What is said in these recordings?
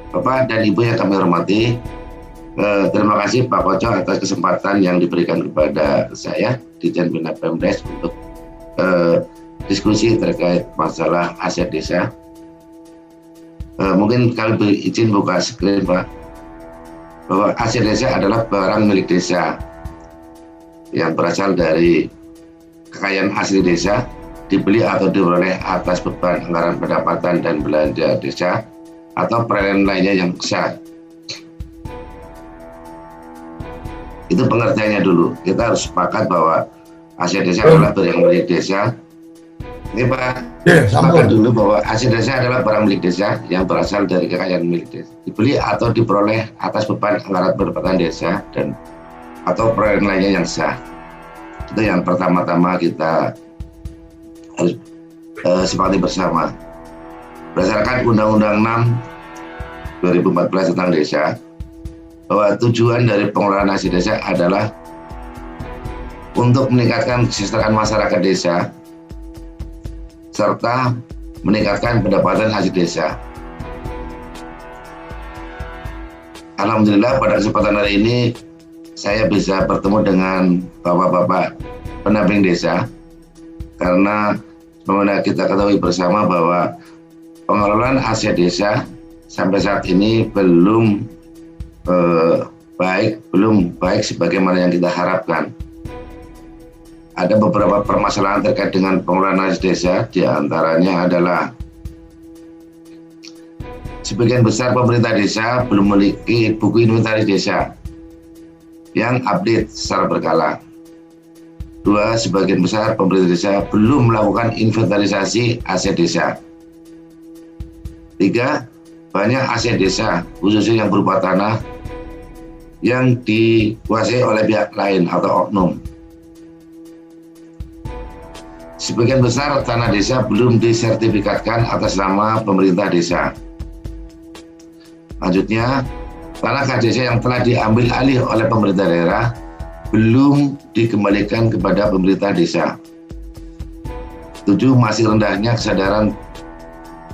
Bapak dan Ibu yang kami hormati, terima kasih Pak Koco atas kesempatan yang diberikan kepada saya Ditjen Bina Pemdes untuk diskusi terkait masalah aset desa. Mungkin kami izin buka screen Pak, bahwa aset desa adalah barang milik desa yang berasal dari kekayaan asli desa, dibeli atau diperoleh atas beban anggaran pendapatan dan belanja desa atau perolehan lainnya yang sah. Itu pengertiannya dulu. Kita harus sepakat bahwa aset desa adalah barang milik desa. Ini Pak, sepakat dulu bahwa aset desa adalah barang milik desa yang berasal dari kekayaan milik desa, dibeli atau diperoleh atas beban anggaran pendapatan desa dan atau perolehan lainnya yang sah. Itu yang pertama-tama kita harus sepakati bersama. Berdasarkan Undang-Undang 6 2014 tentang desa, bahwa tujuan dari pengelolaan aset desa adalah untuk meningkatkan kesejahteraan masyarakat desa serta meningkatkan pendapatan aset desa. Alhamdulillah pada kesempatan hari ini saya bisa bertemu dengan bapak-bapak pendamping desa, karena sebenarnya kita ketahui bersama bahwa pengelolaan aset desa sampai saat ini belum baik sebagaimana yang kita harapkan. Ada beberapa permasalahan terkait dengan pengelolaan aset desa, diantaranya adalah sebagian besar pemerintah desa belum memiliki buku inventaris desa yang update secara berkala. Dua, sebagian besar pemerintah desa belum melakukan inventarisasi aset desa. Tiga, banyak aset desa, khususnya yang berupa tanah, yang dikuasai oleh pihak lain atau oknum. Sebagian besar tanah desa belum disertifikatkan atas nama pemerintah desa. Lanjutnya, tanah kas desa yang telah diambil alih oleh pemerintah daerah belum dikembalikan kepada pemerintah desa. 7, masih rendahnya kesadaran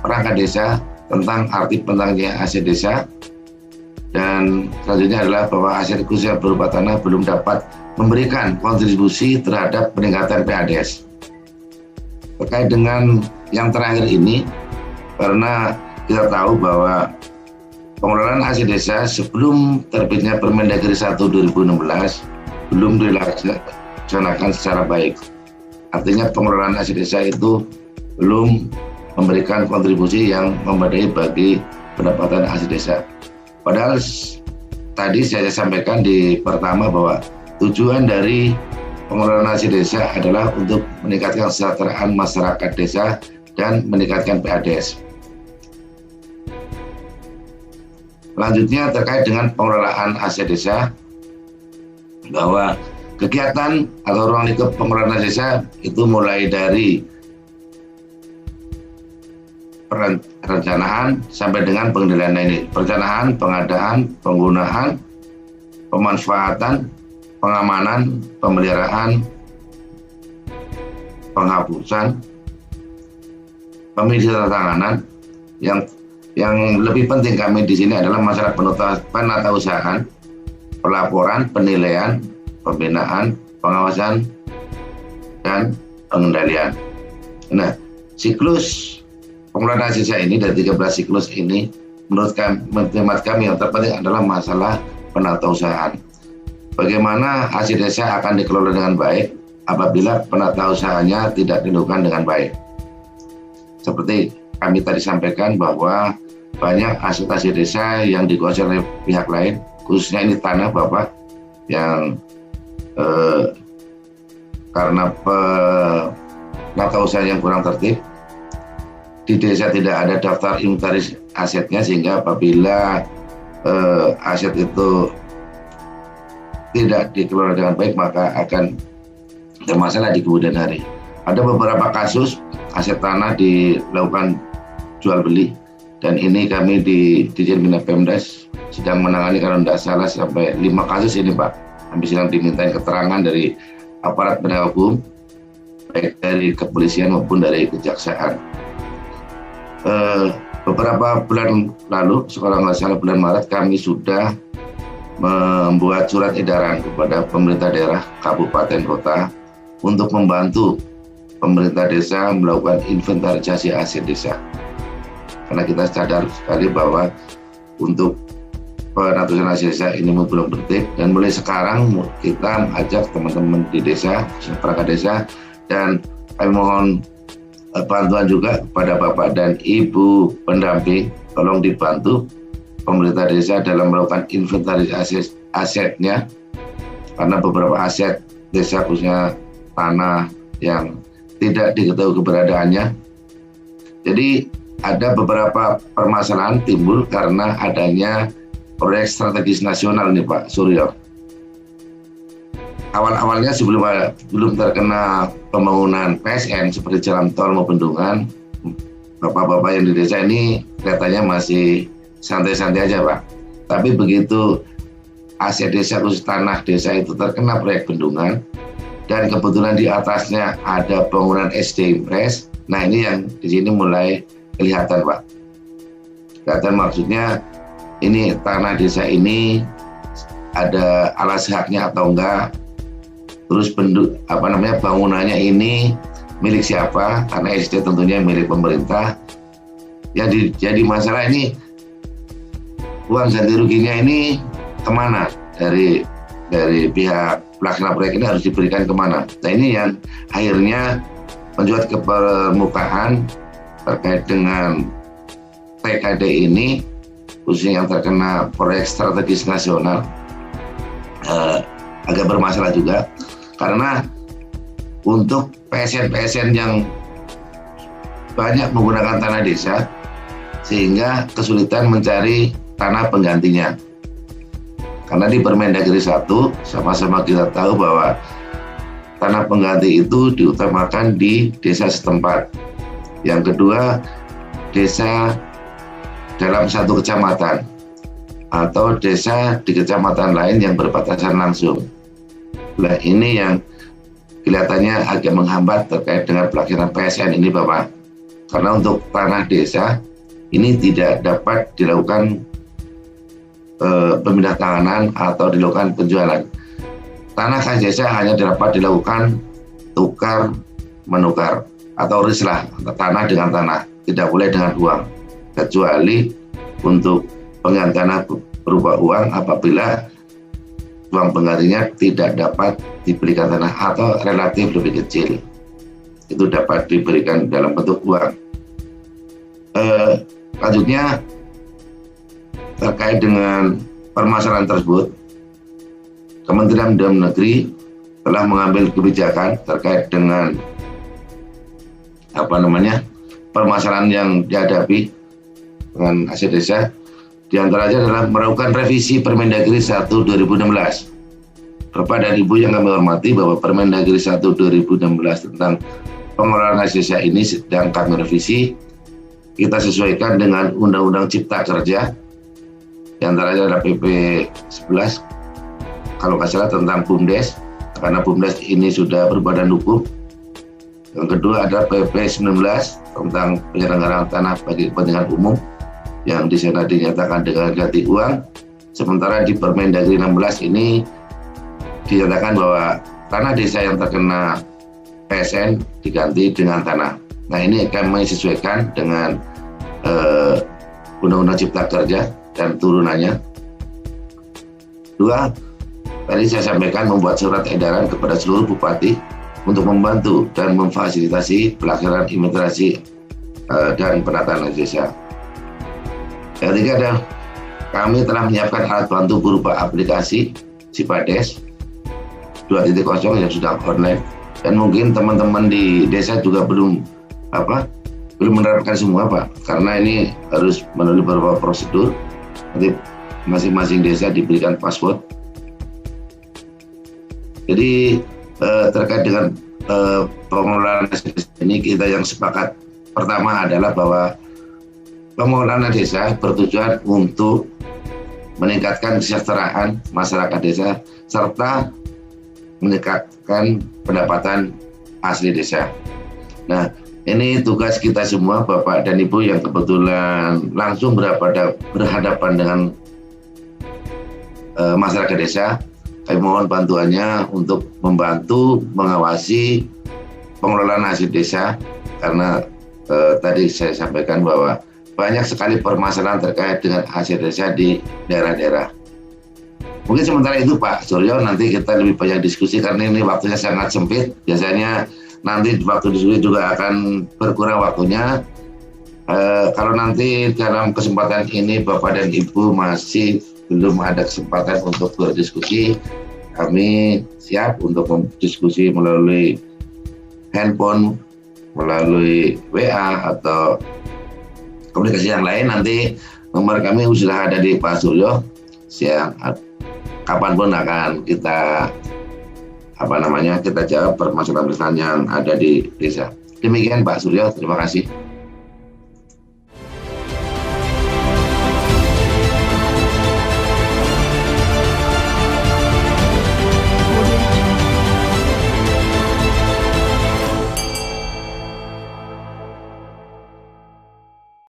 perangkat desa tentang arti pentingnya aset desa. Dan selanjutnya adalah bahwa aset khususnya berupa tanah belum dapat memberikan kontribusi terhadap peningkatan PADS. Terkait dengan yang terakhir ini, karena kita tahu bahwa pengelolaan aset desa sebelum terbitnya Permendagri 1 2016 belum dilaksanakan secara baik. Artinya pengelolaan aset desa itu belum memberikan kontribusi yang memadai bagi pendapatan aset desa. Padahal tadi saya sampaikan di pertama bahwa tujuan dari pengelolaan aset desa adalah untuk meningkatkan kesejahteraan masyarakat desa dan meningkatkan PADS. Selanjutnya terkait dengan pengelolaan aset desa, bahwa kegiatan atau ruang lingkup pengelolaan aset desa itu mulai dari perencanaan sampai dengan pengendalian ini. Perencanaan, pengadaan, penggunaan, pemanfaatan, pengamanan, pemeliharaan, penghapusan, pemilih tanganan. Yang lebih penting kami di sini adalah masalah penatausahaan, pelaporan, penilaian, pembinaan, pengawasan, dan pengendalian. Nah, siklus pengelolaan aset desa ini dari 13 siklus ini, menurut kami yang terpenting adalah masalah penatausahaan. Bagaimana aset desa akan dikelola dengan baik apabila penatausahaannya tidak dilakukan dengan baik. Seperti kami tadi sampaikan bahwa banyak aset-aset desa yang dikuasai oleh pihak lain, khususnya ini tanah Bapak, yang karena penatausahaan yang kurang tertib, di desa tidak ada daftar inventaris asetnya, sehingga apabila aset itu tidak dikelola dengan baik maka akan ada masalah di kemudian hari. Ada beberapa kasus aset tanah dilakukan jual beli, dan ini kami di Ditjen Bina Pemdes sedang menangani kalau tidak salah sampai 5 kasus ini Pak. Kami sedang dimintain keterangan dari aparat penegak hukum, baik dari kepolisian maupun dari kejaksaan. Beberapa bulan lalu, sekarang nggak salah bulan Maret, kami sudah membuat surat edaran kepada pemerintah daerah, kabupaten, kota untuk membantu pemerintah desa melakukan inventarisasi aset desa. Karena kita sadar sekali bahwa untuk penatasan aset desa ini belum tertib, dan mulai sekarang kita ajak teman-teman di desa, perangkat desa, dan kami mohon bantuan juga kepada Bapak dan Ibu pendamping, tolong dibantu pemerintah desa dalam melakukan inventarisasi asetnya, karena beberapa aset desa khususnya tanah yang tidak diketahui keberadaannya. Jadi ada beberapa permasalahan timbul karena adanya proyek strategis nasional nih Pak Suryo. Awal-awalnya sebelum terkena pembangunan PSN seperti jalan tol maupun bendungan, bapak-bapak yang di desa ini kelihatannya masih santai-santai aja Pak. Tapi begitu aset desa khusus tanah desa itu terkena proyek bendungan, dan kebetulan di atasnya ada bangunan SD Impres, nah ini yang di sini mulai kelihatan Pak. Kelihatan maksudnya ini tanah desa ini ada alas haknya atau enggak. Terus bangunannya ini milik siapa? Karena SD tentunya milik pemerintah. Jadi masalah ini uang ganti ruginya ini kemana dari pihak pelaksana proyek ini harus diberikan kemana? Nah ini yang akhirnya mencuat ke permukaan terkait dengan TKD ini, khususnya yang terkena proyek strategis nasional, agak bermasalah juga. Karena untuk PSN yang banyak menggunakan tanah desa, sehingga kesulitan mencari tanah penggantinya. Karena di Permendagri 1 sama-sama kita tahu bahwa tanah pengganti itu diutamakan di desa setempat. Yang kedua, desa dalam satu kecamatan atau desa di kecamatan lain yang berbatasan langsung. Nah ini yang kelihatannya agak menghambat terkait dengan pelaksanaan PSN ini Bapak. Karena untuk tanah desa ini tidak dapat dilakukan pemindah tanganan atau dilakukan penjualan. Tanah khas desa hanya dapat dilakukan tukar menukar atau rislah, tanah dengan tanah, tidak boleh dengan uang, kecuali untuk penggantian tanah berupa uang apabila uang penggantinya tidak dapat diberikan tanah atau relatif lebih kecil, itu dapat diberikan dalam bentuk uang. Lanjutnya terkait dengan permasalahan tersebut, Kementerian Dalam Negeri telah mengambil kebijakan terkait dengan permasalahan yang dihadapi dengan aset desa. Di antaranya adalah melakukan revisi Permendagri 1 2016. Bapak dan Ibu yang kami hormati, bahwa Permendagri 1 2016 tentang pengelolaan aset desa ini sedang kami revisi. Kita sesuaikan dengan Undang-Undang Cipta Kerja. Di antaranya adalah PP 11, kalau nggak salah tentang BUMDes, karena BUMDes ini sudah berbadan hukum. Yang kedua adalah PP 19 tentang penyelenggaraan tanah bagi kepentingan umum, yang di sana dinyatakan dengan ganti uang. Sementara di Permendagri 16 ini dinyatakan bahwa tanah desa yang terkena PSN diganti dengan tanah. Nah ini kami sesuaikan dengan Undang-Undang Cipta Kerja dan turunannya. Dua, tadi saya sampaikan membuat surat edaran kepada seluruh bupati untuk membantu dan memfasilitasi pelaksanaan inventarisasi dan penataan desa. Yang ketiga adalah kami telah menyiapkan alat bantu berupa aplikasi Sipades 2.0 yang sudah online, dan mungkin teman-teman di desa juga belum menerapkan semua Pak, karena ini harus melalui beberapa prosedur. Nanti masing-masing desa diberikan password. Jadi terkait dengan pengelolaan desa ini, kita yang sepakat pertama adalah bahwa pengelolaan desa bertujuan untuk meningkatkan kesejahteraan masyarakat desa serta meningkatkan pendapatan asli desa. Nah, Ini tugas kita semua, Bapak dan Ibu yang kebetulan langsung berhadapan dengan masyarakat desa. Kami mohon bantuannya untuk membantu mengawasi pengelolaan hasil desa, karena tadi saya sampaikan bahwa banyak sekali permasalahan terkait dengan hasil desa di daerah-daerah. Mungkin sementara itu Pak Suryo, nanti kita lebih banyak diskusi karena ini waktunya sangat sempit. Biasanya nanti waktu diskusi juga akan berkurang waktunya. Kalau nanti dalam kesempatan ini Bapak dan Ibu masih belum ada kesempatan untuk berdiskusi, kami siap untuk berdiskusi melalui handphone, melalui WA atau komunikasi yang lain. Nanti nomor kami sudah ada di Pak Suryo, kapanpun akan kita kita jawab permasalahan yang ada di desa. Demikian Pak Suryo, terima kasih.